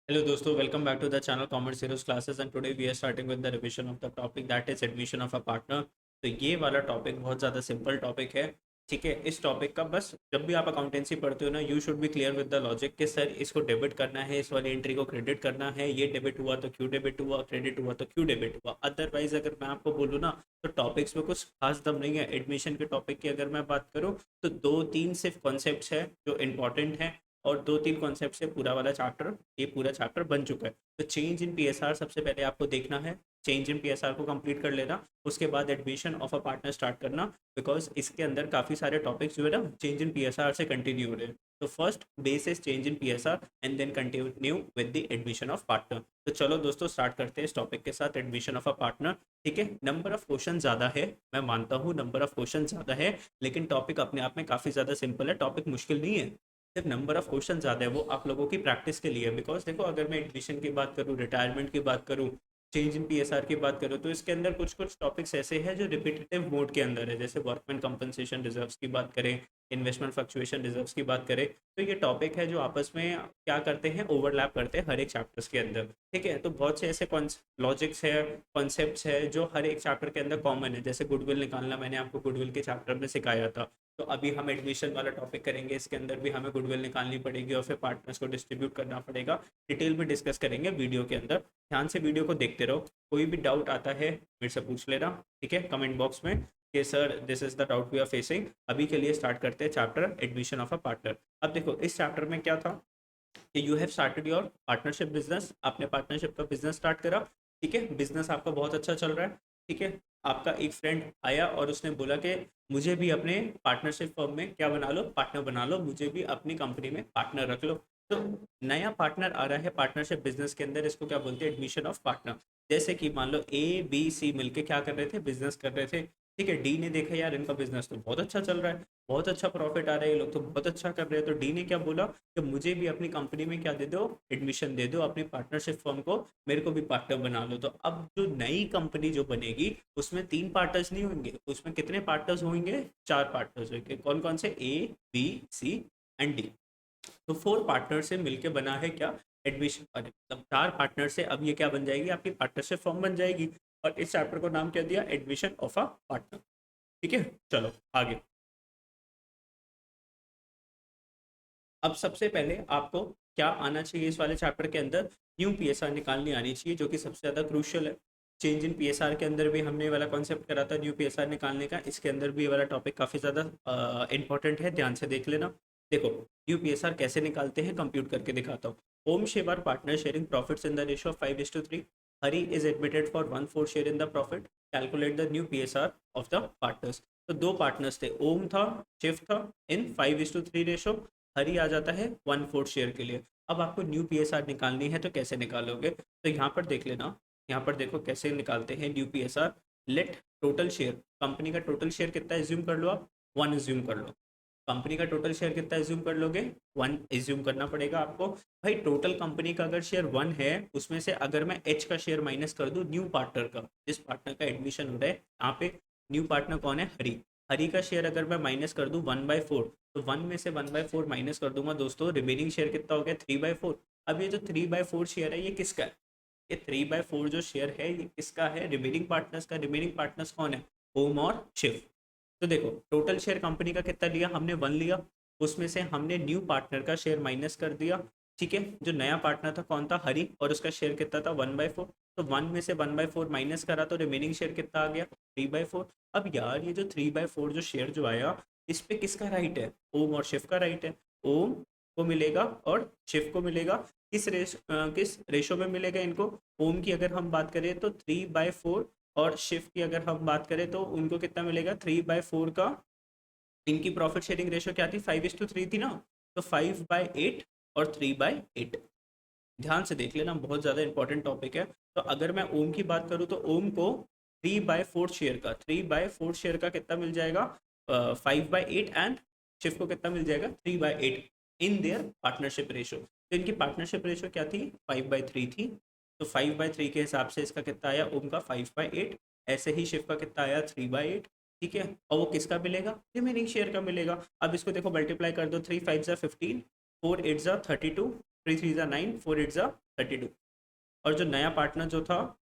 Hello दोस्तों, welcome back to the channel Commerce Heroes classes and today we are starting with the revision of the topic that is admission of a partner। तो ये वाला topic बहुत ज़्यादा simple topic है। ठीक है, इस टॉपिक का बस जब भी आप अकाउंटेंसी पढ़ते हो ना, you should be clear with the logic कि सर इसको डेबिट करना है, इस वाली एंट्री को क्रेडिट करना है, ये डेबिट हुआ तो क्यों डेबिट हुआ, क्रेडिट हुआ तो क्यों डेबिट हुआ। अदरवाइज अगर मैं आपको बोलूँ ना तो टॉपिक्स में कुछ खास दम नहीं है। एडमिशन के टॉपिक की अगर मैं बात करूँ तो दो तीन सिर्फ कॉन्सेप्ट है जो इंपॉर्टेंट है और दो तीन कॉन्सेप्ट से पूरा वाला चैप्टर, ये पूरा चैप्टर बन चुका है। तो चेंज इन पीएसआर सबसे पहले आपको देखना है, चेंज इन पीएसआर को कंप्लीट कर लेना, उसके बाद admission of a partner start करना। बिकॉज इसके अंदर काफ़ी सारे टॉपिक्स जो है ना चेंज इन पीएसआर से कंटिन्यू हो रहे हैं। तो first base is change in PSR and then continue with the admission of partner. तो चलो दोस्तों स्टार्ट करते हैं इस टॉपिक के साथ, एडमिशन ऑफ अ पार्टनर। ठीक है, नंबर ऑफ क्वेश्चन ज़्यादा है, मैं मानता हूँ नंबर ऑफ क्वेश्चन ज़्यादा है, लेकिन टॉपिक अपने आप में काफ़ी ज़्यादा सिंपल है, टॉपिक मुश्किल नहीं है। सिर्फ नंबर ऑफ क्वेश्चन ज़्यादा है, वो आप लोगों की प्रैक्टिस के लिए है। बिकॉज देखो, अगर मैं एडमिशन की बात करूँ, रिटायरमेंट की बात करूँ, चेंज इन पीएसआर की बात करूँ, तो इसके अंदर कुछ कुछ टॉपिक्स ऐसे हैं जो रिपीटेटिव मोड के अंदर है। जैसे वर्कमैन कंपनसेशन रिजर्व्स की बात करें, इन्वेस्टमेंट फ्लक्चुएशन रिजर्व्स की बात करें, तो ये टॉपिक है जो आपस में क्या करते हैं, ओवरलैप करते हैं हर एक चैप्टर्स के अंदर। ठीक है, तो बहुत से ऐसे लॉजिक्स है, कॉन्सेप्ट्स है जो हर एक चैप्टर के अंदर कॉमन है। जैसे गुडविल निकालना, मैंने आपको गुडविल के चैप्टर में सिखाया था। तो अभी हम एडमिशन वाला टॉपिक करेंगे, इसके अंदर भी हमें गुडविल निकालनी पड़ेगी और फिर पार्टनर्स को डिस्ट्रीब्यूट करना पड़ेगा। डिटेल में डिस्कस करेंगे वीडियो के अंदर, ध्यान से वीडियो को देखते रहो। कोई भी डाउट आता है मेरे से पूछ लेना, ठीक है, कमेंट बॉक्स में कि sir this is the doubt we are facing. अभी के लिए स्टार्ट करते हैं chapter admission of a partner. अब देखो, इस चैप्टर में क्या था कि you have started your partnership business, आपने पार्टनरशिप का बिजनेस स्टार्ट करा। ठीक है, बिजनेस आपका बहुत अच्छा चल रहा है। ठीक है, आपका एक फ्रेंड आया और उसने बोला कि मुझे भी अपने पार्टनरशिप फर्म में क्या बना लो, पार्टनर बना लो, मुझे भी अपनी कंपनी में पार्टनर रख लो। तो नया पार्टनर आ रहा है पार्टनरशिप बिजनेस के अंदर, इसको क्या बोलते हैं, एडमिशन ऑफ पार्टनर। जैसे कि मान लो ए बी सी मिलके क्या कर रहे थे, बिजनेस कर रहे थे। ठीक है, डी ने देखा यार इनका बिजनेस तो बहुत अच्छा चल रहा है, बहुत अच्छा प्रॉफिट आ रहा है, ये लोग तो बहुत अच्छा कर रहे हैं। तो डी ने क्या बोला कि मुझे भी अपनी कंपनी में क्या दे दो, एडमिशन दे दो, अपनी पार्टनरशिप फर्म को मेरे को भी पार्टनर बना लो। तो अब जो नई कंपनी जो बनेगी उसमें तीन पार्टनर्स नहीं होंगे, उसमें कितने पार्टनर्स होंगे, चार पार्टनर्स होंगे। कौन कौन से, A B C and D. तो फोर पार्टनर से मिलके बना है क्या, एडमिशन। मतलब चार पार्टनर से अब ये क्या बन जाएगी, आपकी पार्टनरशिप फर्म बन जाएगी। और इस चैप्टर को नाम क्या दिया, एडमिशन ऑफ अ पार्टनर। ठीक है, चलो आगे। अब सबसे पहले आपको क्या आना चाहिए इस वाले चैप्टर के अंदर, न्यू पीएसआर निकालनी आनी चाहिए, जो कि सबसे ज़्यादा क्रूशियल है। चेंज इन पीएसआर के अंदर भी हमने ये वाला कॉन्सेप्ट करा था न्यू पीएसआर निकालने का, इसके अंदर भी ये वाला टॉपिक काफ़ी ज़्यादा इंपॉर्टेंट है, ध्यान से देख लेना। देखो, न्यू पीएसआर कैसे निकालते हैं, कंप्यूट करके दिखाता हूँ। Om Shiv are partner sharing profits in the ratio of 5:3। Hari is admitted for 1/4 share in the profit. Calculate the new PSR of the partners. तो दो पार्टनर्स थे, ओम था, शिव था, इन 5:3 रेशो। हरी आ जाता है 1/4 शेयर के लिए। अब आपको न्यू पीएसआर निकालनी है तो कैसे निकालोगे, तो यहाँ पर देख लेना। यहाँ पर देखो कैसे निकालते हैं new PSR. Let total share, company का टोटल शेयर कितना एज्यूम कर लो आप, 1 एज्यूम कर लो। कंपनी का टोटल शेयर कितना एज्यूम कर लोगे, 1 एज्यूम करना पड़ेगा आपको। भाई टोटल कंपनी का अगर शेयर 1 है, उसमें से अगर मैं एच का शेयर माइनस कर दूं, न्यू पार्टनर का, जिस पार्टनर का एडमिशन हो रहा है यहाँ पे, न्यू पार्टनर कौन है, हरी। हरी का शेयर अगर मैं माइनस कर दूं 1/4, तो 1 में से 1/4 माइनस कर दूंगा दोस्तों, रिमेनिंग शेयर कितना हो गया, 3/4। अब ये जो 3/4 शेयर है ये किसका है, ये 3/4 जो शेयर है ये किसका है, रिमेनिंग पार्टनर्स का। रिमेनिंग पार्टनर्स कौन है, ओम और शिव। तो देखो, टोटल शेयर कंपनी का कितना लिया हमने, 1 लिया। उसमें से हमने न्यू पार्टनर का शेयर माइनस कर दिया। ठीक है, जो नया पार्टनर था कौन था, हरी, और उसका शेयर कितना था, 1/4। तो 1 में से 1/4 माइनस करा तो रिमेनिंग शेयर कितना आ गया, 3/4। अब यार ये जो 3/4 जो शेयर जो आया, इस पे किसका राइट है, ओम और शिव का राइट है। ओम को मिलेगा और शिव को मिलेगा। किस रेशो में मिलेगा इनको, ओम की अगर हम बात करें तो 3/4, और शिफ्ट की अगर हम बात करें तो उनको कितना मिलेगा, 3/4 का। इनकी प्रॉफिट शेयरिंग रेशियो क्या थी, 5:3 थी ना। तो 5/8 और 3/8। ध्यान से देख लेना, बहुत ज़्यादा इंपॉर्टेंट टॉपिक है। तो अगर मैं ओम की बात करूँ तो ओम को 3/4 शेयर का कितना मिल जाएगा, 5/8, एंड शिव को कितना मिल जाएगा, 3/8 इन देयर पार्टनरशिप रेशो। तो इनकी पार्टनरशिप रेशो क्या थी, 5/3 थी। तो 5/3 के हिसाब से इसका कितना आया, ओम का 5/8। ऐसे ही शिव का कितना आया, 3/8। ठीक है, और वो किसका मिलेगा, रिमेनिंग शेयर का मिलेगा। अब इसको देखो, मल्टीप्लाई कर दो, 3 5 15, 4 8 32, 3 3 जा 9, 4 8 जा 32। और जो नया पार्टनर जो था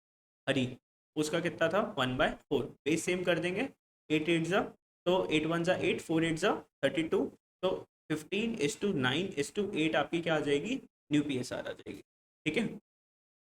हरी, उसका कितना था 1/4। बेस सेम कर देंगे, 8 8 जा, तो 8 1 जा 8, 4 8 जा 32, तो 15:9:8 आपकी क्या आ जाएगी, न्यू पी एस आर आ जाएगी। ठीक है,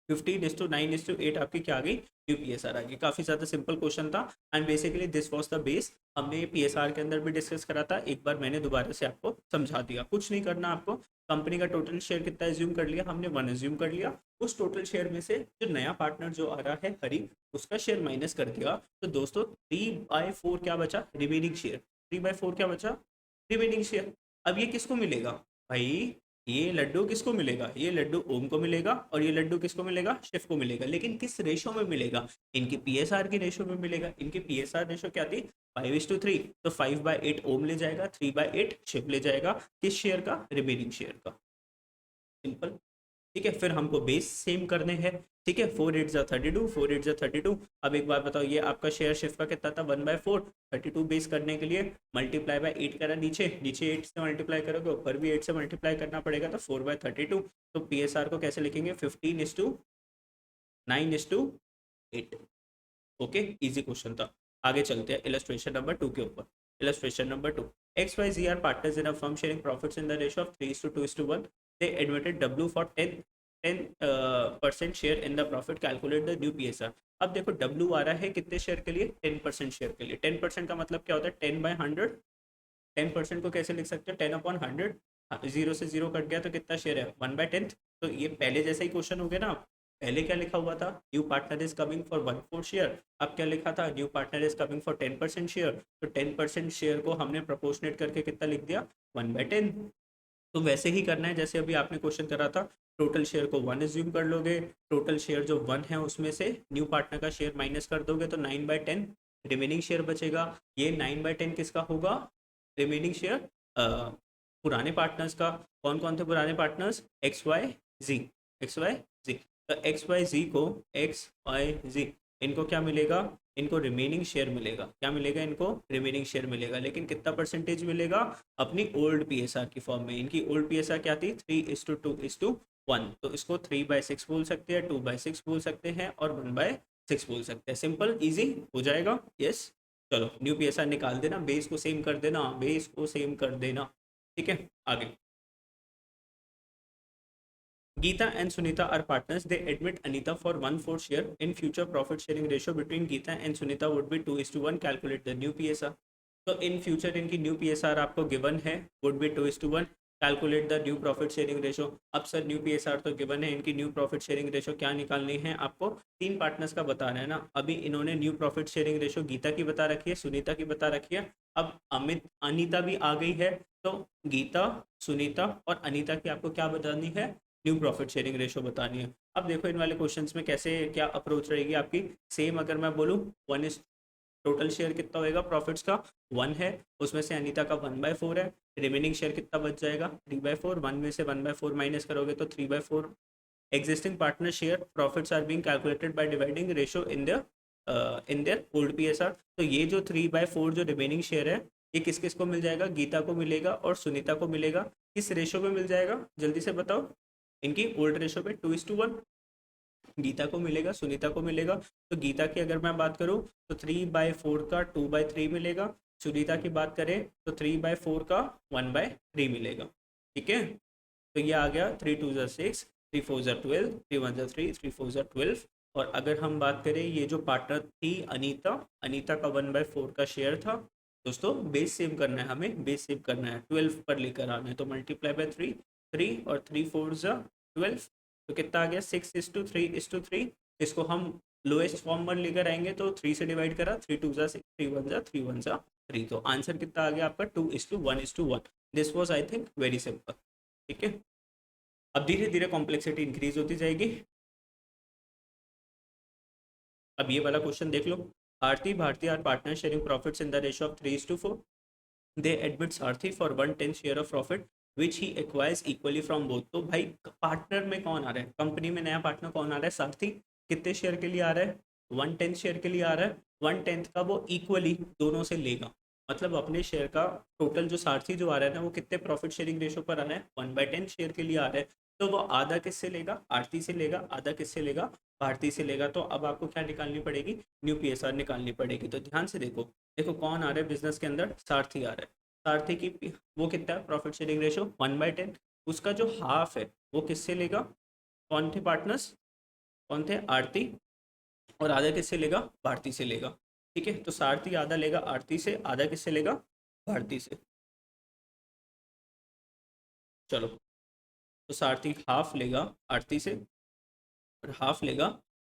15:9:8 आपकी क्या आ गई, यूपीएसआर आ गई। काफ़ी ज़्यादा सिंपल क्वेश्चन था and basically this was the base. हमने ये पीएसआर के अंदर भी डिस्कस करा था, एक बार मैंने दोबारा से आपको समझा दिया। कुछ नहीं करना आपको, कंपनी का टोटल शेयर कितना एज्यूम कर लिया हमने, 1 एज्यूम कर लिया। उस टोटल शेयर में से जो नया पार्टनर जो आ रहा है हरी, उसका शेयर माइनस कर दिया, तो दोस्तों 3/4 क्या बचा, रिमेनिंग शेयर। 3/4 क्या बचा, रिमेनिंग शेयर। अब ये किसको मिलेगा भाई, ये लड्डू किसको मिलेगा, ये लड्डू ओम को मिलेगा और ये लड्डू किसको मिलेगा, शिव को मिलेगा। लेकिन किस रेशो में मिलेगा, इनकी पीएसआर की रेशो में मिलेगा। इनकी पीएसआर रेशो क्या थी, 5:3। तो 5/8 ओम ले जाएगा, 3/8 शिव ले जाएगा। किस शेयर का, रिमेनिंग शेयर का। सिंपल। ठीक है, फिर हमको बेस सेम करने हैं। ठीक है, 4 8 जा 32, 4 8 जा 32। अब एक बार बताओ, ये आपका शेयर शिफ्ट का कितना था, 1/4। 32 बेस करने के लिए मल्टीप्लाई बाय 8 करा, नीचे नीचे 8 से मल्टीप्लाई करोगे, ऊपर भी 8 से मल्टीप्लाई करना पड़ेगा, तो 4/32। तो पीएसआर को कैसे लिखेंगे, 15:9:8। ओके, इजी क्वेश्चन था। आगे चलते हैं इलस्ट्रेशन नंबर 2 के ऊपर। Illustration number 2, X Y Z are partners in a firm sharing profits in the ratio of 3:2:1। They admitted W for 10% share in the profit, calculate the new PSR. अब देखो W आ रहा है कितने share के लिए, 10% शेयर के लिए। 10% का मतलब क्या होता है, 10/100। 10% को कैसे लिख सकते हो, 10/100। जीरो से जीरो कट गया तो कितना शेयर है, 1/10। तो ये पहले जैसा ही क्वेश्चन हो गया ना। पहले क्या लिखा हुआ था, new partner is coming for 1/4 share. अब क्या लिखा था, new partner is coming for 10% share. तो 10% शेयर को हमने प्रोपोर्शनेट करके कितना लिख दिया, 1/10। तो वैसे ही करना है जैसे अभी आपने क्वेश्चन करा था। टोटल शेयर को 1 एज्यूम कर लोगे, टोटल शेयर जो 1 है उसमें से न्यू पार्टनर का शेयर माइनस कर दोगे, तो 9/10 रिमेनिंग शेयर बचेगा। ये 9/10 किसका होगा, रिमेनिंग शेयर पुराने पार्टनर्स का। कौन कौन थे पुराने पार्टनर्स, एक्स वाई जी। एक्स वाई जी, तो एक्स वाई जी को, एक्स वाई जी इनको क्या मिलेगा, इनको रिमेनिंग शेयर मिलेगा। क्या मिलेगा, इनको रिमेनिंग शेयर मिलेगा। लेकिन कितना परसेंटेज मिलेगा, अपनी ओल्ड पीएसआर की फॉर्म में। इनकी ओल्ड पीएसआर क्या थी, 3:2:1। तो इसको 3/6 बोल सकते हैं, 2/6 बोल सकते हैं और 1/6 बोल सकते हैं। सिंपल इजी हो जाएगा। यस, चलो न्यू पीएसआर निकाल देना, बेस को सेम कर देना, बेस को सेम कर देना। ठीक है, आगे। Geeta and Sunita are partners. They admit Anita for 1/4 share. In future, profit sharing ratio between Geeta and Sunita would be 2:1. Calculate the new PSR. तो इन फ्यूचर इनकी न्यू पीएसआर आपको given है, would be 2:1। Calculate the new profit sharing ratio. अब sir new PSR तो given है, इनकी new profit sharing ratio क्या निकालनी है आपको, तीन पार्टनर्स का बताना है ना। अभी इन्होंने न्यू प्रॉफिट शेयरिंग रेशो गीता की बता रखी है, सुनीता की बता रखी है। अब अमित अनीता भी आ गई है, तो गीता, सुनीता और अनीता की आपको क्या बतानी है, न्यू प्रॉफिट शेयरिंग रेशो बतानी है। अब देखो इन वाले क्वेश्चंस में कैसे क्या अप्रोच रहेगी आपकी। सेम अगर मैं बोलूँ, वन इज टोटल शेयर कितना होएगा प्रॉफिट्स का, 1 है, उसमें से अनीता का 1/4 है। रिमेनिंग शेयर कितना बच जाएगा, 3/4। 1 में से 1/4 माइनस करोगे तो 3/4। Existing partner share profits are being calculated by dividing ratio in their old PSR. तो ये जो 3/4 जो रिमेनिंग शेयर है, ये किस किस को मिल जाएगा, गीता को मिलेगा और सुनीता को मिलेगा। किस रेशो में मिल जाएगा, जल्दी से बताओ। इनकी ओल्ड रेशो पे 2:1। गीता को मिलेगा, सुनीता को मिलेगा। तो गीता की अगर मैं बात करूं तो 3/4 का 2/3 मिलेगा। सुनीता की बात करें तो 3/4 का 1/3 मिलेगा। ठीक है, तो ये आ गया 3 2 6, 3 4 12, 3 1 3, 3 4 12। और अगर हम बात करें ये जो पार्टनर थी अनीता, अनीता का 1/4 का शेयर था। दोस्तों बेस सेव करना है, हमें बेस सेव करना है, 12 पर लेकर आना है। तो मल्टीप्लाई बाय 3, 3 और 3 4 12। तो कितना आ गया, 6:3:3। इसको हम लोएस्ट फॉर्म पर लेकर आएंगे तो 3 से डिवाइड करा, 3 2 6, 3 1 3 तो आंसर कितना आ गया आपका, 2:1:1। This was I think very simple. ठीक है, अब धीरे धीरे कॉम्प्लेक्सिटी इंक्रीज होती जाएगी। अब ये वाला क्वेश्चन देख लो। Aarti Bharti are partner sharing profits in the ratio of 3:4। They admit Sarthi for 1/10 share of profit which he acquires equally from both. तो भाई पार्टनर में कौन आ रहा है, कंपनी में नया पार्टनर कौन आ रहा है, सारथी। कितने शेयर के लिए आ रहा है, 1/10 शेयर के लिए आ रहा है। 1/10 का वो इक्वली दोनों से लेगा। मतलब अपने शेयर का टोटल जो सारथी जो आ रहा है ना, वो कितने प्रॉफिट शेयरिंग रेशो पर आ रहा है, 1/10 शेयर के लिए आ रहा है। तो वो आधा किससे लेगा, आरती से लेगा, आधा किससे लेगा, भारती से लेगा। तो अब आपको क्या निकालनी पड़ेगी, न्यू पीएसआर निकालनी पड़ेगी। तो ध्यान से देखो, देखो कौन आ रहा है बिजनेस के अंदर, सारथी आ रहा है। सारथी की वो कितना है प्रॉफिट शेयरिंग रेशो 1/10। उसका जो हाफ है वो किससे लेगा, कौन थे पार्टनर्स, कौन थे, आरती, और आधा किससे लेगा, भारती से लेगा। ठीक है, तो सारथी आधा लेगा आरती से, आधा किससे लेगा, भारती से। चलो, तो सारथी हाफ लेगा आरती से और हाफ लेगा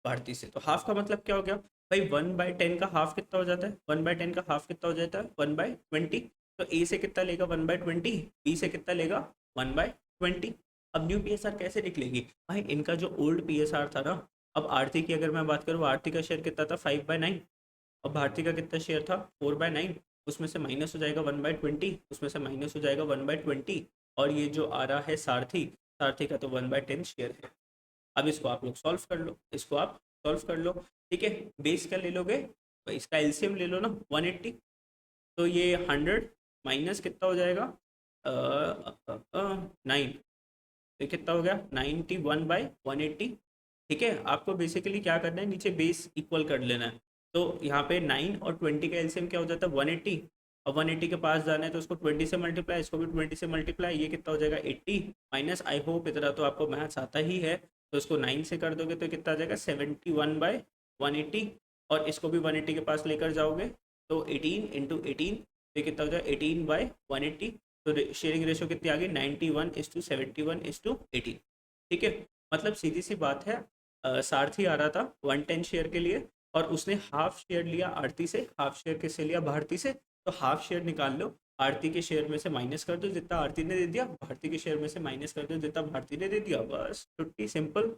भारती से। तो हाफ का मतलब क्या हो गया भाई, 1/10 का हाफ कितना हो जाता है, 1/10 का हाफ कितना हो जाता है, 1/20। तो ए से कितना लेगा 1/20, बी से कितना लेगा 1/20। अब न्यू पीएसआर कैसे निकलेगी भाई, इनका जो ओल्ड पीएसआर था ना, अब आरती की अगर मैं बात करूँ, आरती का शेयर कितना था 5/9, और भारती का कितना शेयर था 4/9। उसमें से माइनस हो जाएगा 1/20, उसमें से माइनस हो जाएगा 1/20, और ये जो आ रहा है सारथी, सारथी का तो 1/10 शेयर है। अब इसको आप लोग सॉल्व कर लो, इसको आप सॉल्व कर लो। ठीक है, बेस क्या ले लोगे, तो इसका एलसीएम ले लो ना 180। तो ये 100 माइनस कितना हो जाएगा 9, तो कितना हो गया 91/180। ठीक है, आपको बेसिकली क्या करना है, नीचे बेस इक्वल कर लेना है। तो यहाँ पे 9 और 20 का एलसीएम क्या हो जाता है 180। अब 180 के पास जाना है तो उसको 20 से मल्टीप्लाई, इसको भी 20 से मल्टीप्लाई, ये कितना हो जाएगा 80 माइनस, आई होप इतना तो आपको मैथ्स आता ही है। तो इसको 9 से कर दोगे तो कितना आ जाएगा 71/180, और इसको भी 180 के पास लेकर जाओगे तो 18 × 18, तो कितना हो जाएगा 18/180। तो शेयरिंग रेशो कितनी आ गई 91:71:18। ठीक है, मतलब सीधी सी बात है, सारथी आ रहा था 110 शेयर के लिए, और उसने हाफ शेयर लिया आरती से, हाफ शेयर किससे लिया, भारती से। तो हाफ शेयर निकाल लो, आरती के शेयर में से माइनस कर दो जितना आरती ने दे दिया, भारती के शेयर में से माइनस कर दो जितना भारती ने दे दिया, बस छुट्टी, सिंपल।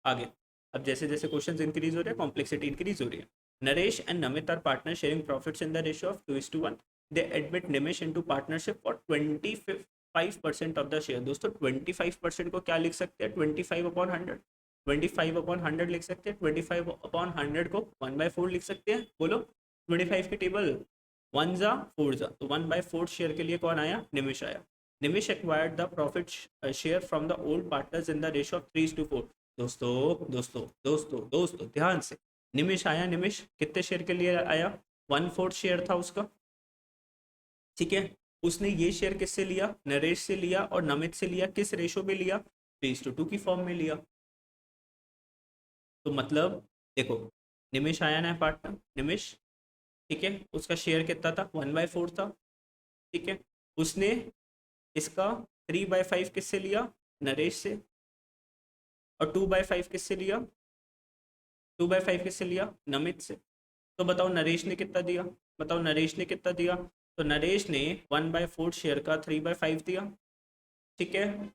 आगे, अब जैसे जैसे क्वेश्चंस इंक्रीज हो रहे हैं, कॉम्प्लेक्सिटी इंक्रीज हो रही है। Naresh and Namit are partner sharing profits in the ratio of 2:1। They admit Nimesh into partnership for 25% of the share. दोस्तों 25% को क्या लिख सकते हैं, 25/100, 25/100 लिख सकते हैं। 25/100 को 1/4 लिख सकते हैं, बोलो 25 की टेबल, 1 जा 4 जा, तो 1/4 शेयर के लिए कौन आया, निमिष आया। Nimish acquired the profit share from the old partners in the ratio of 3:4। दोस्तों दोस्तों दोस्तों दोस्तों ध्यान से, निमिष आया, निमिष कितने शेयर के लिए आया, 1/4 शेयर था उसका। ठीक है, उसने ये शेयर किससे लिया, नरेश से लिया और नमित से लिया, किस रेशो में लिया, 3:2 की फॉर्म में लिया। तो मतलब देखो, निमिष आया ना पार्टनर, निमिष, ठीक है, उसका शेयर कितना था 1/4 था। ठीक है, उसने इसका 3/5 किससे लिया, नरेश से, और 2/5 किससे लिया, 2/5 किससे लिया, नमित से। तो बताओ नरेश ने कितना दिया, बताओ नरेश ने कितना दिया, तो नरेश ने 1/4 शेयर का 3/5 दिया। ठीक है,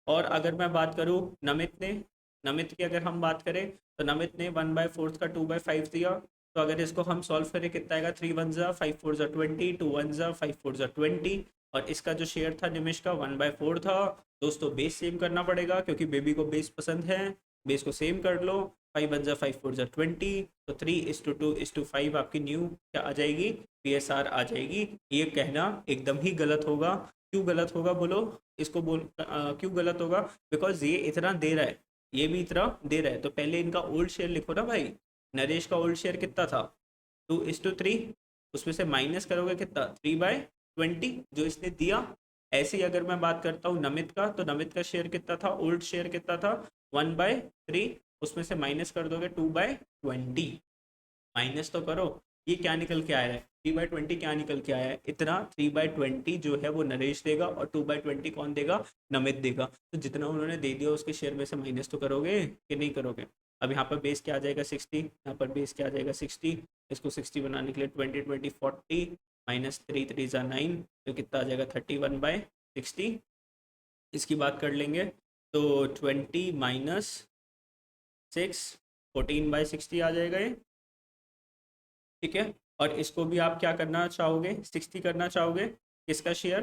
और अगर मैं बात करूँ नमित ने, नमित की अगर हम बात करें, तो नमित ने 1/4 का 2/5 दिया। तो अगर इसको हम सॉल्व करें कितना आएगा, 3 1 जा 5 4 जा 20, 2 1 जा 5 4 जा 20, और इसका जो शेयर था निमिष का 1/4 था। दोस्तों बेस सेम करना पड़ेगा क्योंकि बेबी को बेस पसंद है, बेस को सेम कर लो, 5 1 जा 5 4 जा 20, तो 3:2:5 आपकी न्यू क्या आ जाएगी, पीएसआर आ जाएगी। ये कहना एकदम ही गलत होगा। क्यों गलत होगा बोलो, इसको क्यों गलत होगा, बिकॉज ये इतना दे रहा है, ये भी इतना दे रहा है, तो पहले इनका ओल्ड शेयर लिखो ना भाई। नरेश का ओल्ड शेयर कितना था 2:3, उसमें से माइनस करोगे कितना 3/20 जो इसने दिया। ऐसे ही अगर मैं बात करता हूँ नमित का, तो नमित का शेयर कितना था, ओल्ड शेयर कितना था 1/3, उसमें से माइनस कर दोगे 2/20, माइनस तो करो। ये क्या निकल के आया है 3/20, क्या निकल के आया है इतना, 3/20 जो है वो नरेश देगा और 2/20 कौन देगा, नमित देगा। तो जितना उन्होंने दे दिया उसके शेयर में से माइनस तो करोगे कि नहीं करोगे। अब यहाँ पर बेस क्या आ जाएगा 60, यहाँ पर बेस क्या आ जाएगा 60, इसको 60 बनाने के लिए 20 20 40 माइनस 3 3 जा 9, तो कितना आ जाएगा 31/60। इसकी बात कर लेंगे तो 20 माइनस 6 14/60 आ जाएगा ये। ठीक है, और इसको भी आप क्या करना चाहोगे 60 करना चाहोगे, किसका शेयर,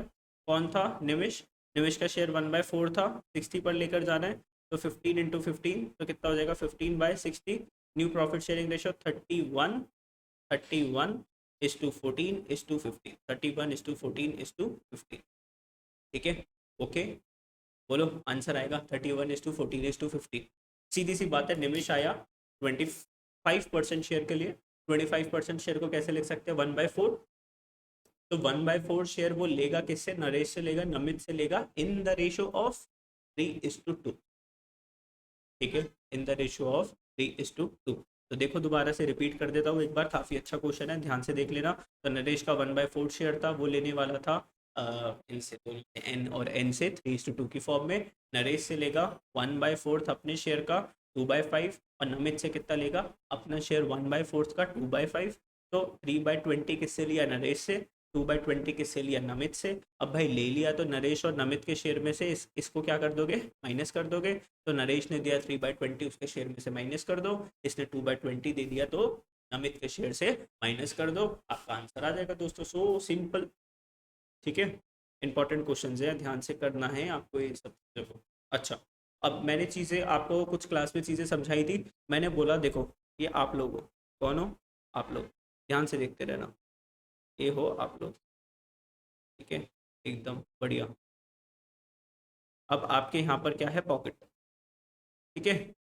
कौन था, निमिष, निमिष का शेयर 1/4 था, 60 पर लेकर जाना है, तो 15 × 15 तो कितना हो जाएगा 15/60। New profit sharing ratio 31:14:15, 31:14:15। ठीक है, ओके, बोलो आंसर आएगा 31:14:50। सीधी सी बात है, निमिष आया 25% शेयर के लिए। 25% शेयर को कैसे लिख सकते हैं, 1/4। तो 1/4 शेयर वो लेगा किससे, नरेश से लेगा, नमित से लेगा, इन द रेशियो ऑफ 3:2। ठीक है, इन द रेशियो ऑफ 3:2। तो देखो दोबारा से रिपीट कर देता हूँ एक बार, काफ़ी अच्छा क्वेश्चन है, ध्यान से देख लेना। तो नरेश का 1/4 शेयर था, वो लेने वाला था इनसे, तो एन और एन से 3:2 की फॉर्म में। नरेश से लेगा 1/4 अपने शेयर का 2/5, और नमित से कितना लेगा, अपना शेयर 1/4 का 2/5। तो 3/20 किससे लिया, नरेश से। 2/20 किससे लिया, नमित से। अब भाई ले लिया तो नरेश और नमित के शेयर में से इसको क्या कर दोगे, माइनस कर दोगे। तो नरेश ने दिया 3/20, उसके शेयर में से माइनस कर दो। इसने 2/20 दे दिया, तो नमित के शेयर से माइनस कर दो, आपका आंसर आ जाएगा दोस्तों। So simple. ठीक है, इंपॉर्टेंट क्वेश्चन है, ध्यान से करना है आपको ये सब चीज़ों को। अच्छा, अब मैंने चीज़ें आपको कुछ क्लास में चीज़ें समझाई थी। मैंने बोला देखो, ये आप लोग हो, कौन हो, आप लोग, ध्यान से देखते रहना, ये हो आप लोग। ठीक है, एकदम बढ़िया। अब आपके यहाँ पर क्या है, पॉकेट। ठीक है,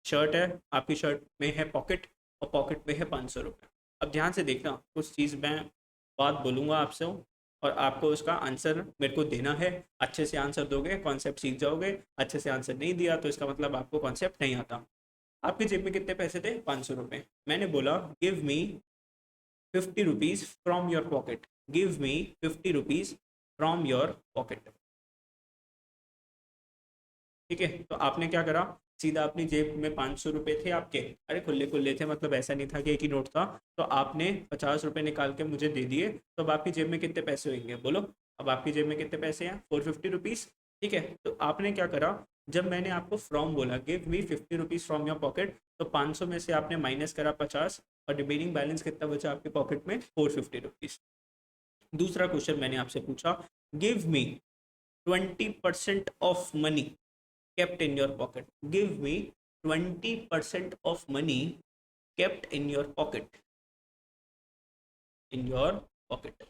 शर्ट है, आपकी शर्ट में है पॉकेट, और पॉकेट में है 500 रुपये। अब ध्यान से देखना, कुछ चीज़ मैं बात बोलूँगा आपसे, और आपको उसका आंसर मेरे को देना है। अच्छे से आंसर दोगे, कॉन्सेप्ट सीख जाओगे। अच्छे से आंसर नहीं दिया तो इसका मतलब आपको कॉन्सेप्ट नहीं आता। आपकी जेब में कितने पैसे थे, 500 रुपये। मैंने बोला give me 50 rupees from your pocket, give me 50 rupees from your pocket. ठीक है, तो आपने क्या करा, सीधा अपनी जेब में 500 रुपये थे आपके, अरे खुले खुले थे, मतलब ऐसा नहीं था कि एक ही नोट था। तो आपने 50 रुपये निकाल के मुझे दे दिए। तो अब आपकी जेब में कितने पैसे होंगे, बोलो। अब आपकी जेब में कितने पैसे हैं, 450 रुपीज़। ठीक है, तो आपने क्या करा, जब मैंने आपको फ्रॉम बोला, give me 50 rupees from your pocket, तो 500 में से आपने माइनस करा 50, और रिमेनिंग बैलेंस कितना बचा आपके पॉकेट में, 450 रुपीज़। दूसरा क्वेश्चन मैंने आपसे पूछा, give me 20% of money kept in your pocket, give me 20% of money kept in your pocket, in your pocket।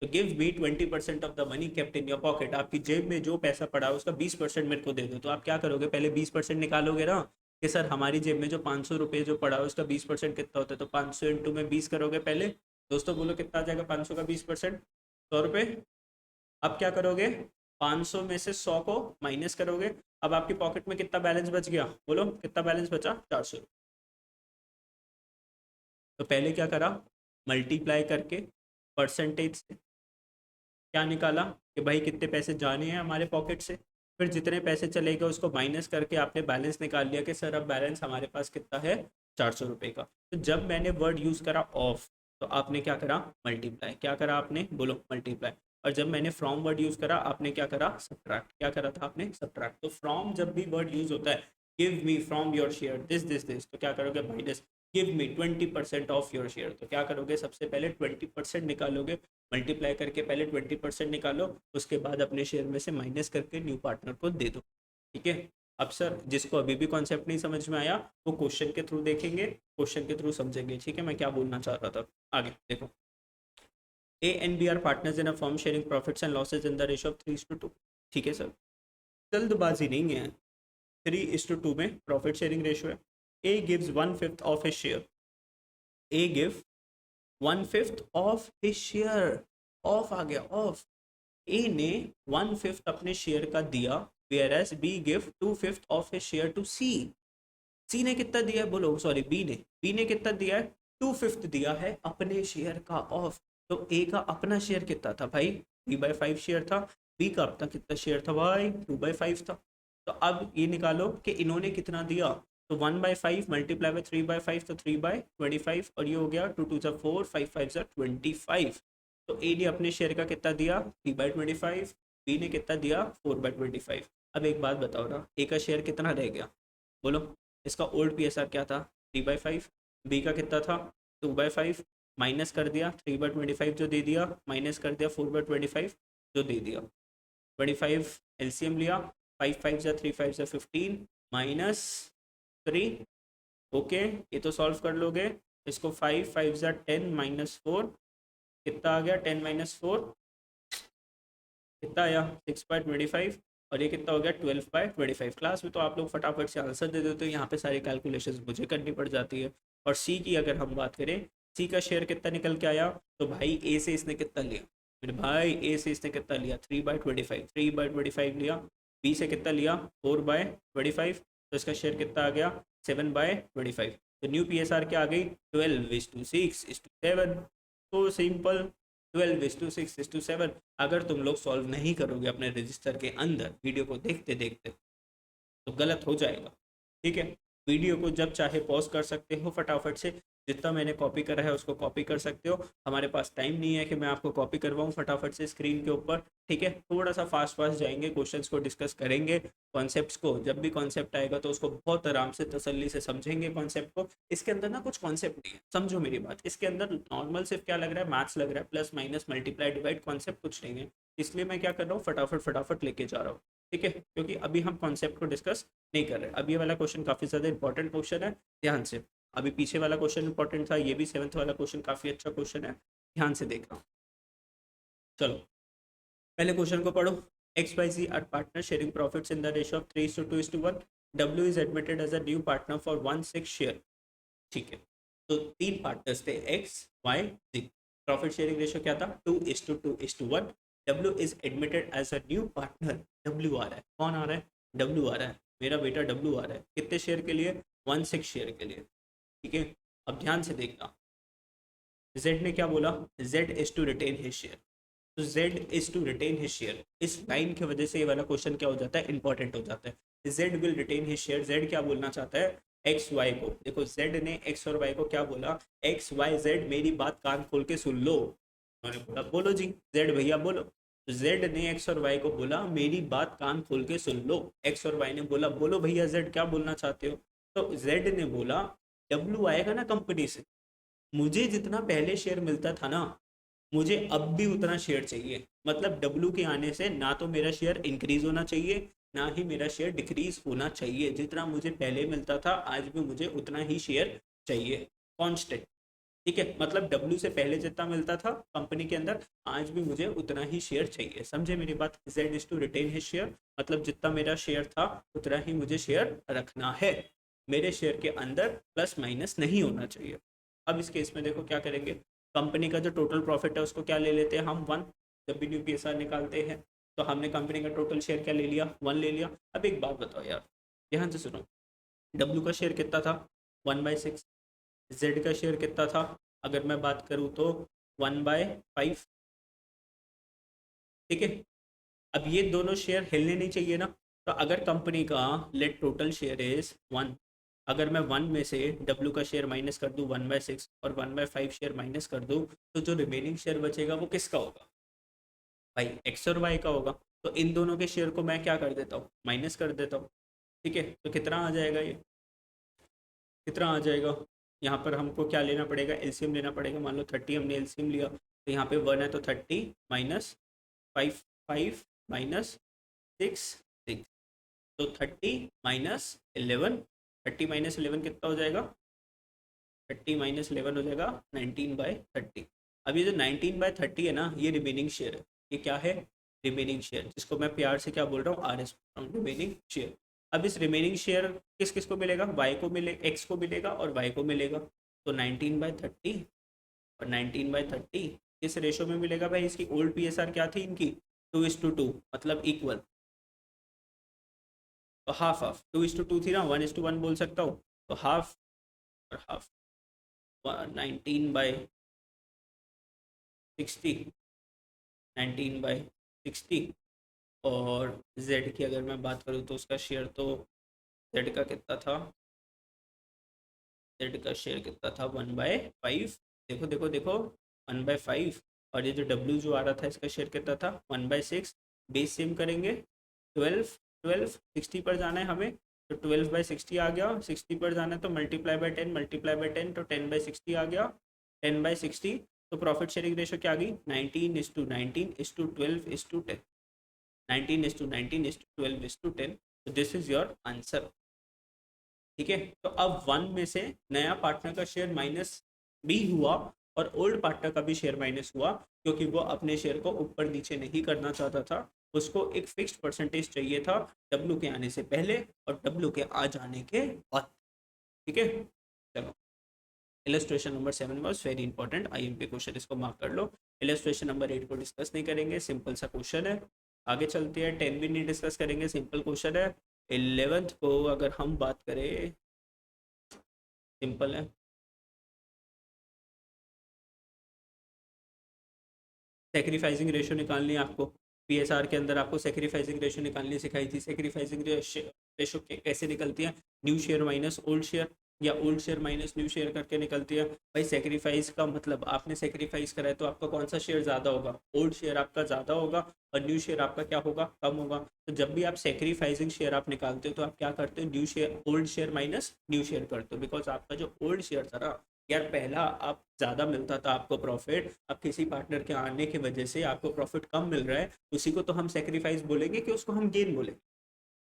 तो give me 20% of the money kept in your pocket, आपकी जेब में जो पैसा पड़ा है उसका 20% मेरे को दे दो। तो आप क्या करोगे, पहले 20% निकालोगे ना, कि सर हमारी जेब में जो 500 रुपये जो पड़ा है उसका 20% कितना होता है, तो 500 इंटू में 20 करोगे पहले। दोस्तों बोलो कितना आ जाएगा, 500 का 20%, 100 रुपये। अब क्या करोगे, 500 में से 100 को माइनस करोगे। अब आपकी पॉकेट में कितना बैलेंस बच गया, बोलो कितना बैलेंस बचा, 400। तो पहले क्या करा, मल्टीप्लाई करके परसेंटेज से क्या निकाला, कि भाई कितने पैसे जाने हैं हमारे पॉकेट से। फिर जितने पैसे चले गए उसको माइनस करके आपने बैलेंस निकाल लिया, कि सर अब बैलेंस हमारे पास कितना है, 400 रुपये का। तो जब मैंने वर्ड यूज़ करा ऑफ, तो आपने क्या करा, मल्टीप्लाई। क्या करा आपने, बोलो मल्टीप्लाई। और जब मैंने फ्रॉम वर्ड यूज़ करा, आपने क्या करा, सब्ट्रैक्ट। क्या करा था आपने, सब्ट्रैक्ट। तो फ्रॉम जब भी वर्ड यूज़ होता है, give me from your share this, तो क्या करोगे, minus. Give me 20% of your share, तो क्या करोगे, सबसे पहले 20% निकालोगे। मल्टीप्लाई करके पहले 20% निकालो, उसके बाद अपने शेयर में से माइनस करके न्यू पार्टनर को दे दो। ठीक है। अब सर जिसको अभी भी कॉन्सेप्ट नहीं समझ में आया, वो क्वेश्चन के थ्रू देखेंगे, क्वेश्चन के थ्रू समझेंगे। ठीक है, मैं क्या बोलना चाह रहा था, आगे देखो। A and B are partners in a firm sharing profits and losses in the ratio of 3:2। ठीक है सर, जल्दबाजी नहीं है, 3:2 में प्रॉफिट शेयरिंग रेशियो है। A gives 1/5 of his share, A give 1/5 of his share, of आ गया, of. A ने 1/5 अपने शेयर का दिया, whereas B give 2/5 of his share to C. C ने कितना दिया है, बोलो, सॉरी बी ने कितना दिया है, 2/5 दिया है अपने शेयर का, ऑफ। तो ए का अपना शेयर कितना था भाई, 3/5 शेयर था। बी का अपना कितना शेयर था भाई, 2/5 था। तो अब ये निकालो कि इन्होंने कितना दिया। तो 1/5 मल्टीप्लाई बाई 3/5, तो 3/25, और ये हो गया 2 2 4, 5 5 25। तो ए ने अपने शेयर का कितना दिया, 3/25। बी ने कितना दिया, 4/25। अब एक बात बताओ ना, ए का शेयर कितना रह गया, बोलो। इसका ओल्ड पी क्या था, 3/5। बी का कितना था, 2/5। माइनस कर दिया 3/25 जो दे दिया, माइनस कर दिया 4/25 जो दे दिया। 25 एलसीएम लिया, 5 5 जा 3 5 जा 15, -3। ओके, ये तो सॉल्व कर लोगे। इसको 5 5 जा 10 -4, कितना आ गया, 10 - 4 कितना आया, 6/25। और ये कितना हो गया 12/25। क्लास में तो आप लोग फटाफट से आंसर दे देते हो, यहाँ पे सारी कैलकुलेशंस मुझे करनी पड़ जाती है। और सी की अगर हम बात करें, सी का शेयर कितना निकल के आया, तो भाई ए से इसने कितना लिया, मेरे भाई ए से इसने कितना लिया 3/25, 3/25 लिया। बी से कितना लिया 4/25, तो इसका शेयर कितना आ गया 7/25। तो न्यू पी एस आर क्या आ गई 12:6:7। तो सिंपल 12:6:7। अगर तुम लोग सॉल्व नहीं करोगे अपने रजिस्टर के अंदर वीडियो को देखते देखते तो गलत हो जाएगा। ठीक है, वीडियो को जब चाहे पॉज कर सकते हो फटाफट से, जितना मैंने कॉपी करा है उसको कॉपी कर सकते हो। हमारे पास टाइम नहीं है कि मैं आपको कॉपी करवाऊँ फटाफट से स्क्रीन के ऊपर। ठीक है, थोड़ा सा फास्ट फास्ट जाएंगे, क्वेश्चंस को डिस्कस करेंगे, कॉन्सेप्ट्स को, जब भी कॉन्सेप्ट आएगा तो उसको बहुत आराम से तसल्ली से समझेंगे कॉन्सेप्ट को। इसके अंदर ना कुछ कॉन्सेप्ट नहीं है, समझो मेरी बात, इसके अंदर नॉर्मल सिर्फ क्या लग रहा है, मैथ्स लग रहा है, plus minus multiply divide, concept कुछ नहीं है। इसलिए मैं क्या कर रहा हूँ, फटाफट फटाफट लेके जा रहा हूँ। ठीक है, क्योंकि अभी हम कॉन्सेप्ट को डिस्कस नहीं कर रहे। अब ये वाला क्वेश्चन काफ़ी ज़्यादा इंपॉर्टेंट क्वेश्चन है, ध्यान से। अभी पीछे वाला क्वेश्चन इंपॉर्टेंट था, ये भी 7th वाला क्वेश्चन काफ़ी अच्छा क्वेश्चन है, ध्यान से देखना। चलो पहले क्वेश्चन को पढ़ो। X Y Z are partner sharing profits in the ratio of 3:2:1। W is admitted as a new partner for 1/6 share. ठीक है, तो 3 पार्टनर्स थे X Y Z. Profit sharing ratio क्या था 2:2:1। W is admitted as a new partner. W आ रहा है, कौन आ रहा है, डब्ल्यू आ रहा है, मेरा बेटा डब्ल्यू आ रहा है। कितने शेयर के लिए 1/6 शेयर के लिए। ठीक है, अब ध्यान से देखना, जेड ने क्या बोला, Z is to retain his share. तो Z is to retain his share, इस लाइन की वजह से ये वाला क्वेश्चन क्या हो जाता है, इंपॉर्टेंट हो जाता है। Z will retain his share, Z क्या बोलना चाहता है एक्स वाई को। देखो जेड ने एक्स और वाई को क्या बोला, एक्स वाई जेड मेरी बात कान खोल के सुन लो। उन्होंने बोला बोलो जी जेड भैया बोलो। तो जेड ने एक्स और वाई को बोला मेरी बात कान खोल के सुन लो। एक्स और वाई ने बोला बोलो भैया जेड क्या बोलना चाहते हो। तो जेड ने बोला डब्ल्यू आएगा ना कंपनी से, मुझे जितना पहले शेयर मिलता था ना, मुझे अब भी उतना शेयर चाहिए। मतलब डब्ल्यू के आने से ना तो मेरा शेयर इंक्रीज होना चाहिए, ना ही मेरा शेयर डिक्रीज होना चाहिए। जितना मुझे पहले मिलता था आज भी मुझे उतना ही शेयर चाहिए, कांस्टेंट। ठीक है, मतलब डब्ल्यू से पहले जितना मिलता था कंपनी के अंदर, आज भी मुझे उतना ही शेयर चाहिए। समझे मेरी बात, Z is to retain his share, मतलब जितना मेरा शेयर था उतना ही मुझे शेयर रखना है, मेरे शेयर के अंदर प्लस माइनस नहीं होना चाहिए। अब इस केस में देखो क्या करेंगे, कंपनी का जो टोटल प्रॉफिट है उसको क्या ले लेते हैं हम 1। जब भी न्यू पी एस आर निकालते हैं तो हमने कंपनी का टोटल शेयर क्या ले लिया 1 ले लिया। अब एक बात बताओ यार, ध्यान से सुनो, डब्ल्यू का शेयर कितना था 1/6, जेड का शेयर कितना था, अगर मैं बात करूँ तो 1/5। ठीक है, अब ये दोनों शेयर हिलने नहीं चाहिए ना। तो अगर कंपनी का लेट टोटल शेयर इज 1, अगर मैं 1 में से डब्ल्यू का शेयर माइनस कर दूँ 1/6 और 1/5 शेयर माइनस कर दूँ, तो जो रिमेनिंग शेयर बचेगा वो किसका होगा भाई, एक्स और वाई का होगा। तो इन दोनों के शेयर को मैं क्या कर देता हूँ, माइनस कर देता हूँ। ठीक है, तो कितना आ जाएगा ये, कितना आ जाएगा, यहाँ पर हमको क्या लेना पड़ेगा, एलसीएम लेना पड़ेगा। मान लो 30 हमने एलसीएम लिया, तो यहाँ पे 1 है तो 30 माइनस 5, 5 माइनस 6, 6, तो 30 - 11, 30 - 11 कितना हो जाएगा, 30 - 11 हो जाएगा 19/30। अब ये जो 19/30 है ना, ये रिमेनिंग शेयर है। ये क्या है, रिमेनिंग शेयर, जिसको मैं प्यार से क्या बोल रहा हूँ, आर एस बोल रहा हूँ, रिमेनिंग शेयर। अब इस रिमेनिंग शेयर किस किस को मिलेगा, वाई को मिले, एक्स को मिलेगा और वाई को मिलेगा। तो 19/30 और 19/30 किस रेशो में मिलेगा भाई, इसकी ओल्ड पी एस आर क्या थी इनकी 2:2, मतलब इक्वल। तो हाफ हाफ, 2:2 थी ना, 1:1 बोल सकता हूँ। तो हाफ और हाफ, 19/60, 19/60। और जेड की अगर मैं बात करूँ तो उसका शेयर तो, जेड का कितना था, जेड का शेयर कितना था 1/5। देखो देखो देखो 1/5। और ये जो डब्ल्यू जो आ रहा था इसका शेयर कितना था 1/6। बेस सेम करेंगे, 12, 12, 60 पर जाना है हमें, तो 12/60 आ गया। 60 पर जाना है तो मल्टीप्लाई बाय 10, मल्टीप्लाई बाय 10, तो 10/60 आ गया, 10/60। तो प्रॉफिट शेयरिंग रेशो क्या आ गई 19:19:12:10, 19:19:12:10। तो दिस इज योर आंसर। ठीक है, तो अब 1 में से नया पार्टनर का शेयर माइनस भी हुआ और ओल्ड पार्टनर का भी शेयर माइनस हुआ, क्योंकि वो अपने शेयर को ऊपर नीचे नहीं करना चाहता था। उसको एक फिक्स्ड परसेंटेज चाहिए था डब्ल्यू के आने से पहले और डब्ल्यू के आ जाने के बाद। ठीक है, चलो illustration number 7 was very important IMP question, इसको मार्क कर लो। इलस्ट्रेशन नंबर 8 को डिस्कस नहीं करेंगे, सिंपल सा क्वेश्चन है। आगे चलते हैं, 10 भी नहीं डिस्कस करेंगे, सिंपल क्वेश्चन है। 11th को अगर हम बात करें, सिंपल है। सेक्रीफाइसिंग रेशियो निकालनी है आपको, पीएसआर के अंदर आपको सेक्रीफाइसिंग रेशियो निकालनी सिखाई थी। सेक्रीफाइसिंग रेशियो कैसे निकलती है, new share minus old share या old share minus new share करके निकलती है। भाई सेक्रीफाइस का मतलब आपने सेक्रीफाइस करा है तो आपका कौन सा शेयर ज़्यादा होगा, ओल्ड शेयर आपका ज़्यादा होगा और न्यू शेयर आपका क्या होगा, कम होगा। तो जब भी आप सेक्रीफाइसिंग शेयर आप निकालते हो तो आप क्या करते हो, new share old share minus new share करते हो। बिकॉज आपका जो ओल्ड शेयर था ना यार, पहला आप ज़्यादा मिलता था आपको प्रॉफिट, अब किसी पार्टनर के आने की वजह से आपको प्रॉफिट कम मिल रहा है, उसी को तो हम सेक्रीफाइस बोलेंगे कि उसको हम गेन बोलेंगे।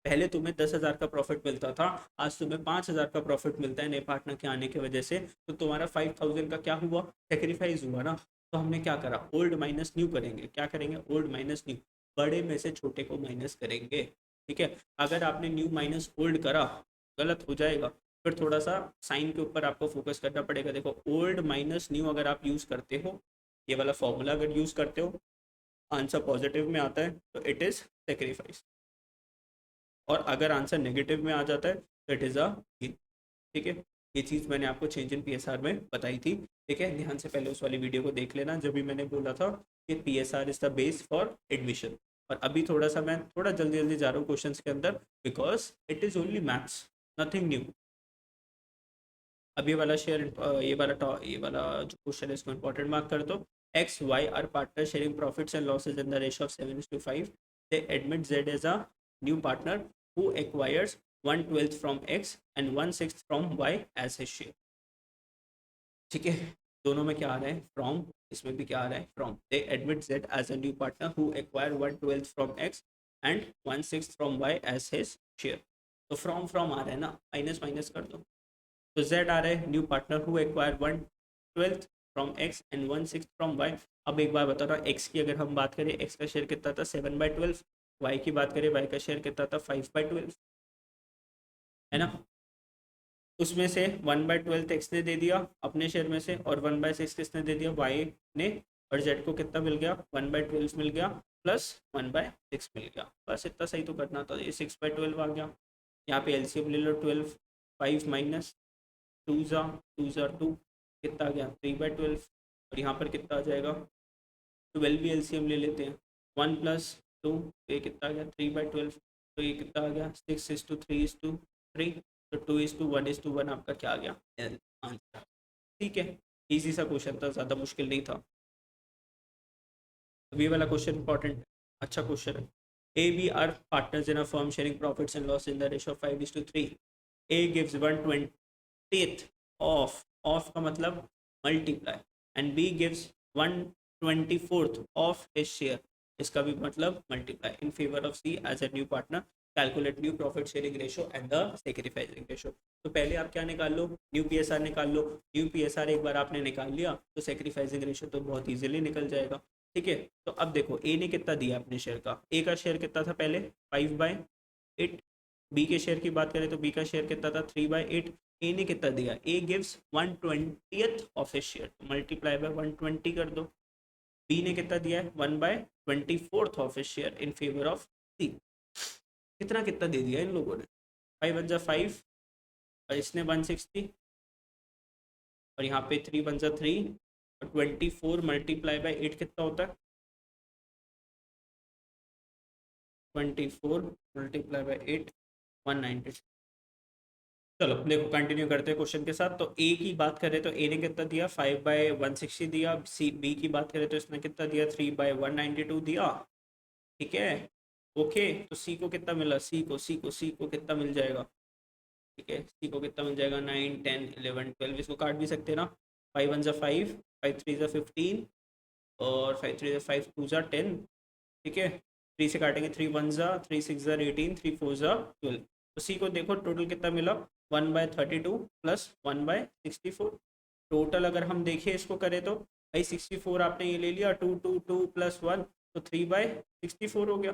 पहले तुम्हें 10,000 का प्रॉफिट मिलता था, आज तुम्हें 5,000 का प्रॉफिट मिलता है नए पार्टनर के आने की वजह से, तो तुम्हारा 5,000 का क्या हुआ, सेक्रीफाइस हुआ ना। तो हमने क्या करा, ओल्ड माइनस न्यू करेंगे। क्या करेंगे, ओल्ड माइनस न्यू, बड़े में से छोटे को माइनस करेंगे। ठीक है, अगर आपने न्यू माइनस ओल्ड करा गलत हो जाएगा, फिर थोड़ा सा साइन के ऊपर आपको फोकस करना पड़ेगा। देखो ओल्ड माइनस न्यू अगर आप यूज़ करते हो, ये वाला फॉर्मूला अगर यूज़ करते हो, आंसर पॉजिटिव में आता है तो इट इज़ सेक्रीफाइस, और अगर आंसर नेगेटिव में आ जाता है तो इट इज़ अ गेन। ठीक है, ये चीज़ मैंने आपको चेंज इन पीएसआर में बताई थी। ठीक है, ध्यान से पहले उस वाली वीडियो को देख लेना जब भी मैंने बोला था कि PSR is the base for admission. और अभी थोड़ा सा मैं थोड़ा जल्दी जल्दी जा रहा हूँ क्वेश्चंस के अंदर, because it is only maths, nothing new. अब ये वाला जो क्वेश्चन है इसको इंपॉर्टेंट मार्क कर दो। X Y are partner sharing profits and losses in the ratio of 7:5। They admit Z as a new partner who acquires 1/12 from X and 1/6 from Y as his share. ठीक है, दोनों में क्या आ रहा है, फ्रॉम, इसमें भी क्या आ रहा है, from. They admit Z as a new partner who acquire 1/12 from X and 1/6 from Y as his share. तो फ्रॉम आ रहा है ना, माइनस माइनस कर दो। तो Z आ रहा है new partner who acquire 1/12 from X and 1/6 from Y. अब एक बार बता रहा हूँ, एक्स की अगर हम बात करें, एक्स का शेयर कितना था, 7/12। वाई की बात करें, वाई का शेयर कितना था, 5/12, है ना। उसमें से 1/12 एक्स ने दे दिया अपने शेयर में से, और 1/6 किसने दे दिया, वाई ने। और जेड को कितना मिल गया, 1/12 मिल गया प्लस 1/6 मिल गया। बस इतना सही तो करना था, ये 6/12 आ गया। यहाँ पे एलसीएम ले लो, 12, 5 माइनस 2 कितना आ गया, 3/12। और यहाँ पर कितना आ जाएगा, 12 भी एलसीएम ले लेते हैं, 1+2, ये कितना आ गया, 3/12। तो ये कितना आ गया, 6:3:3। तो 2:1:1 आपका क्या आ गया, आंसर। ठीक है, इजी सा क्वेश्चन था, ज़्यादा मुश्किल नहीं था। अब ये वाला क्वेश्चन इंपॉर्टेंट, अच्छा क्वेश्चन है। A B are partners in a firm sharing profits and loss in the ratio of 5:3। A gives 1/20 of का मतलब multiply, and B gives 1/24 of his share, इसका भी मतलब multiply, in favour of C as a new partner. Calculate new profit sharing ratio and the sacrificing ratio. तो पहले आप क्या निकाल लो, न्यू पीएसआर निकाल लो। न्यू पीएसआर एक बार आपने निकाल लिया तो सेक्रीफाइसिंग रेशियो तो बहुत इजीली निकल जाएगा। ठीक है, तो अब देखो ए ने कितना दिया अपने शेयर का, ए का शेयर कितना था पहले, 5/8। बी के शेयर की बात करें तो बी का शेयर कितना था, 3/8। ए ने कितना दिया, A gives 1/20 of his share, multiply by 120 कर दो। बी ने कितना दिया है, 1/24 of his share in favour of C. कितना कितना दे दिया इन लोगों ने, 5 × 5 और इसने 160, और यहाँ पे 3 × 3 और 24 मल्टीप्लाई बाय 8 कितना होता है, 24 मल्टीप्लाई बाय 8, 190। चलो देखो कंटिन्यू करते हैं क्वेश्चन के साथ। तो ए की बात करें तो ए ने कितना दिया, 5/160 दिया। सी बी की बात करें तो इसने कितना दिया, 3/192 दिया। ठीक है, ओके। तो सी को कितना मिला, सी को कितना मिल जाएगा, ठीक है, सी को कितना मिल जाएगा, 9, 10, 11, 12। इसको काट भी सकते हैं ना, 5 × 1 = 5, 5 × 3 = 15, और 5 × 3 = 5, 2 × 10। ठीक है, 3 से काटेंगे, 3 × 1 = 3, 6 × 18, 3 × 4 = 12। तो सी को देखो टोटल कितना मिला, 1/32 प्लस 1/64। टोटल अगर हम देखें इसको करें तो भाई 64 आपने ये ले लिया, 2 2 2 + 1, तो 3/64 हो गया।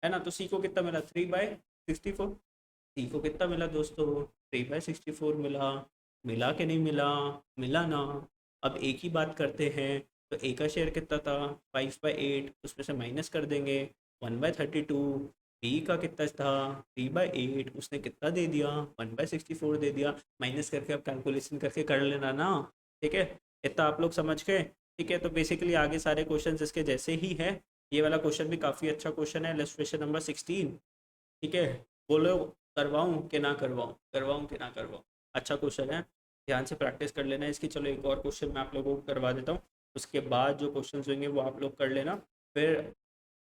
है ना। तो सी को कितना मिला 3/64। सी को कितना मिला दोस्तों 3/64 मिला। मिला कि नहीं मिला, मिला ना। अब एक ही बात करते हैं। तो ए का शेयर कितना था 5/8, उसमें से माइनस कर देंगे 1/32। बी का कितना था 3/8, उसने कितना दे दिया 1/64 दे दिया। माइनस करके अब कैलकुलेशन करके कर लेना ना। ठीक है, इतना आप लोग समझ गए। ठीक है, तो बेसिकली आगे सारे क्वेश्चन इसके जैसे ही है। ये वाला क्वेश्चन भी काफ़ी अच्छा क्वेश्चन है, इलस्ट्रेशन नंबर 16। ठीक है, बोलो करवाऊँ कि ना करवाऊँ, करवाऊँ कि ना करवाऊँ। अच्छा क्वेश्चन है, ध्यान से प्रैक्टिस कर लेना इसकी। चलो एक और क्वेश्चन मैं आप लोगों को करवा देता हूँ, उसके बाद जो क्वेश्चन होंगे वो आप लोग कर लेना। फिर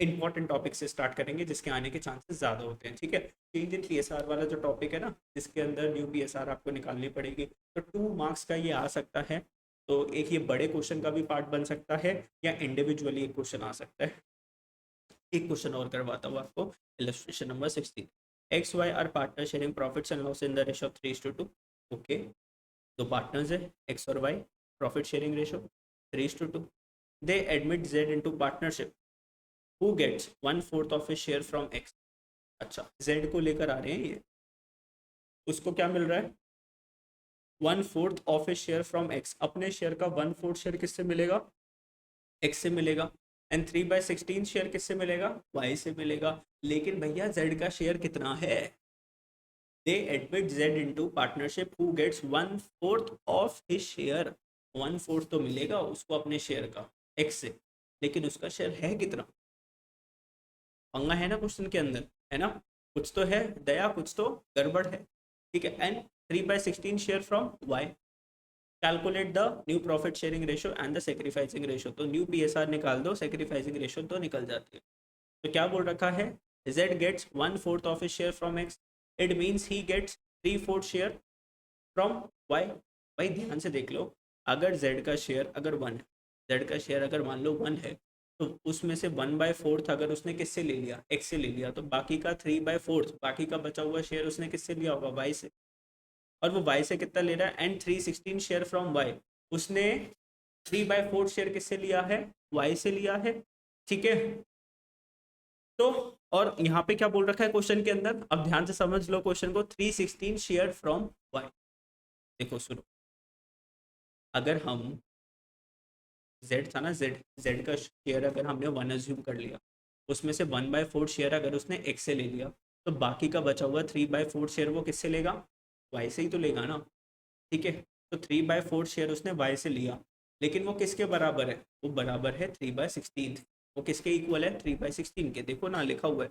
इंपॉर्टेंट टॉपिक से स्टार्ट करेंगे जिसके आने के चांसेस ज़्यादा होते हैं। ठीक है, चेंज इन पीएसआर वाला जो टॉपिक है ना, जिसके अंदर न्यू पीएसआर आपको निकालनी पड़ेगी, तो 2 मार्क्स का ये आ सकता है। तो एक ये बड़े क्वेश्चन का भी पार्ट बन सकता है, या इंडिविजुअली एक क्वेश्चन आ सकता है। एक क्वेश्चन और करवाता हूँ आपको, illustration number 16। X Y are partner sharing profits and loss in the ratio of 3:2। Okay, दो पार्टनर्स है एक्स और Y, profit sharing ratio 3:2। They admit Z into partnership, who gets 1/4 of his share from X. अच्छा, Z को लेकर आ रहे हैं ये, उसको क्या मिल रहा है 1/4 of his share from x. अपने शेयर का 1/4 शेयर किससे मिलेगा, एक्स से मिलेगा। एंड 3/16 शेयर किससे मिलेगा, वाई से मिलेगा। लेकिन भैया जेड का शेयर कितना है, they admit Z into partnership who gets 1/4 of his share. 1/4 तो मिलेगा उसको अपने शेयर का एक्स से, लेकिन उसका शेयर है कितना। पंगा है ना क्वेश्चन के अंदर, है ना। कुछ तो है दया, कुछ तो गड़बड़ है। ठीक है, and 3/16 share from Y. Calculate the new profit sharing ratio and the sacrificing ratio. तो न्यू पीएसआर निकाल दो, सेक्रीफाइसिंग रेशियो तो निकल जाती है। तो क्या बोल रखा है, z gets 1/4 of his share from x, it means he gets 3/4 share from y। भाई ध्यान से देख लो, अगर z का शेयर अगर 1 है, z का शेयर अगर मान लो 1 है, तो उसमें से 1/4 अगर उसने किससे ले लिया, x से ले लिया, तो बाकी का 3/4, बाकी का बचा हुआ शेयर उसने किससे लिया होगा, y से। और वो y से कितना ले रहा है, एंड 316 शेयर फ्रॉम y, उसने 3/4 शेयर किससे लिया है, y से लिया है। ठीक है, तो और यहाँ पे क्या बोल रखा है क्वेश्चन के अंदर, अब ध्यान से समझ लो क्वेश्चन को, 316 शेयर फ्रॉम वाई। देखो सुनो, अगर हम जेड था ना, जेड जेड का शेयर अगर हमने 1 अज्यूम कर लिया, उसमें से 1/4 शेयर अगर उसने एक्स से ले लिया, तो बाकी का बचा हुआ 3/4 शेयर वो किससे लेगा, वाई से ही तो लेगा ना। ठीक है, तो 3/4 शेयर उसने वाई से लिया, लेकिन वो किसके बराबर है, वो बराबर है 3/16। वो किसके इक्वल है 3/16 के, देखो ना लिखा हुआ है,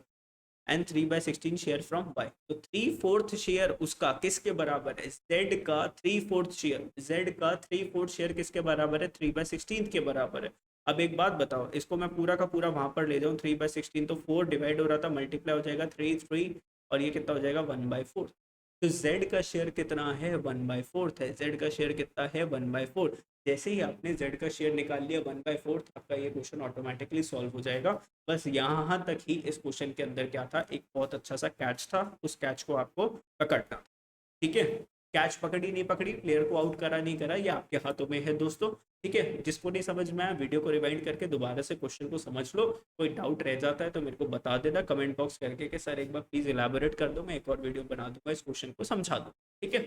एंड 3/16 शेयर फ्रॉम वाई। तो 3/4 शेयर उसका किसके बराबर है, जेड का 3/4 शेयर, जेड का 3/4 शेयर किसके बराबर है, 3/16 के बराबर है। अब एक बात बताओ, इसको मैं पूरा का पूरा वहां पर ले जाऊँ, 3/16 तो 4 डिवाइड हो रहा था, मल्टीप्लाई हो जाएगा 3 3, और ये कितना हो जाएगा 1/4। तो जेड का शेयर कितना है 1/4 है, जेड का शेयर कितना है 1/4। जैसे ही आपने जेड का शेयर निकाल लिया 1/4, आपका ये क्वेश्चन ऑटोमेटिकली सॉल्व हो जाएगा। बस यहाँ तक ही इस क्वेश्चन के अंदर क्या था, एक बहुत अच्छा सा कैच था, उस कैच को आपको पकड़ना था। ठीक है, कैच पकड़ी नहीं पकड़ी, प्लेयर को आउट करा नहीं करा, ये आपके हाथों में है दोस्तों। ठीक है, जिसको नहीं समझ में आया वीडियो को रिवाइंड करके दोबारा से क्वेश्चन को समझ लो। कोई डाउट रह जाता है तो मेरे को बता देना कमेंट बॉक्स करके कि सर एक बार प्लीज इलाबोरेट कर दो, मैं एक और वीडियो बना दूंगा इस क्वेश्चन को समझा दो। ठीक है,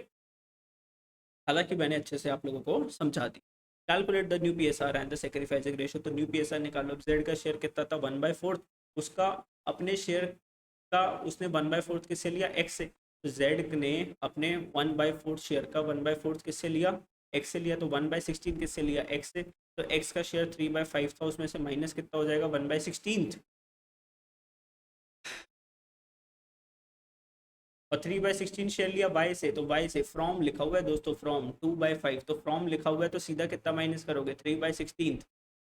हालांकि मैंने अच्छे से आप लोगों को समझा दी। Calculate the new PSR and the sacrificing ratio. तो न्यू पीएसआर निकालो, जेड का शेयर कितना था 1/4, उसका अपने शेयर का उसने 1/4 किससे लिया, एक्स से। तो जेड ने अपने 1/4 शेयर का 1/4 किससे लिया, एक्स से लिया। तो 1/16 किससे लिया, एक्स से। तो एक्स का शेयर 3/5 था, उसमें से माइनस कितना हो जाएगा 1/16। और 3/16 शेयर लिया वाई से, तो वाई से फ्रॉम लिखा हुआ है दोस्तों, फ्रॉम 2/5, तो फ्रॉम लिखा हुआ है तो सीधा कितना माइनस करोगे 3/16।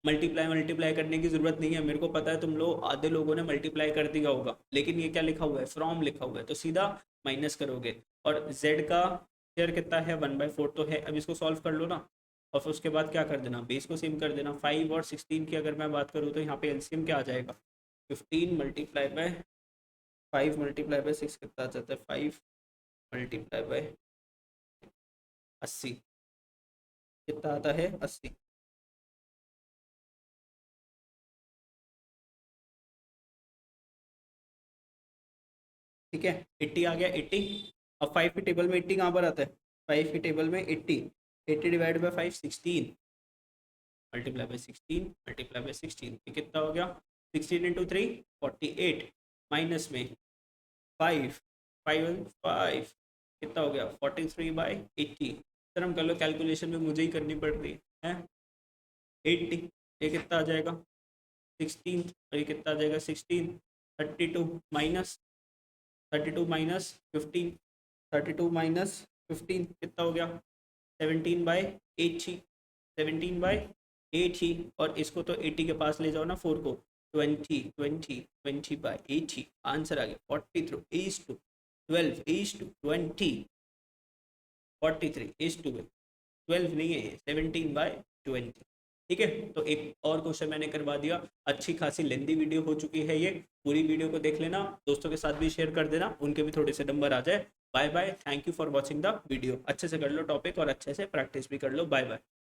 मल्टीप्लाई मल्टीप्लाई करने की जरूरत नहीं है, मेरे को पता है तुम लोग आधे लोगों ने मल्टीप्लाई कर दिया होगा, लेकिन ये क्या लिखा हुआ है, फ्रॉम लिखा हुआ है, तो सीधा माइनस करोगे। और जेड का शेयर कितना है 1/4 तो है। अब इसको सॉल्व कर लो ना, और फिर उसके बाद क्या कर देना, बेस को सेम कर देना। 5 और 16 की अगर मैं बात करूँ तो यहाँ पे एलसीएम क्या आ जाएगा, 15 मल्टीप्लाई बाय 5 मल्टीप्लाई बाय 6 कितना आ जाता है, 5 मल्टीप्लाई बाय 80 कितना आता है 80। ठीक है 80 आ गया 80। अब 5 की टेबल में 80 कहाँ पर आता है, 5 की टेबल में 80, 80 divide by 5 16, multiply by 16 multiply by 16, ये कितना हो गया 16 इंटू 3 48, माइनस में 5 5 5 कितना हो गया 43 बाई 80। सर हम कर लो कैलकुलेशन में मुझे ही करनी पड़ रही है 80, ये कितना आ जाएगा 16, और ये कितना आ जाएगा 16, 32 माइनस 32 माइनस 15, 32 माइनस 15 कितना हो गया 17 बाई 80, 17 बाई 80, और इसको तो 80 के पास ले जाओ ना 4 को, 20 20 20 बाई 80, आंसर आ गया 43 is to 12 is to 20, 43 is to 12 नहीं है ये 17 बाई 20। ठीक है, तो एक और क्वेश्चन मैंने करवा दिया। अच्छी खासी लेंदी वीडियो हो चुकी है ये, पूरी वीडियो को देख लेना, दोस्तों के साथ भी शेयर कर देना, उनके भी थोड़े से नंबर आ जाए। Bye bye, thank you for watching the video. अच्छे से कर लो टॉपिक और अच्छे से प्रैक्टिस भी कर लो। Bye bye.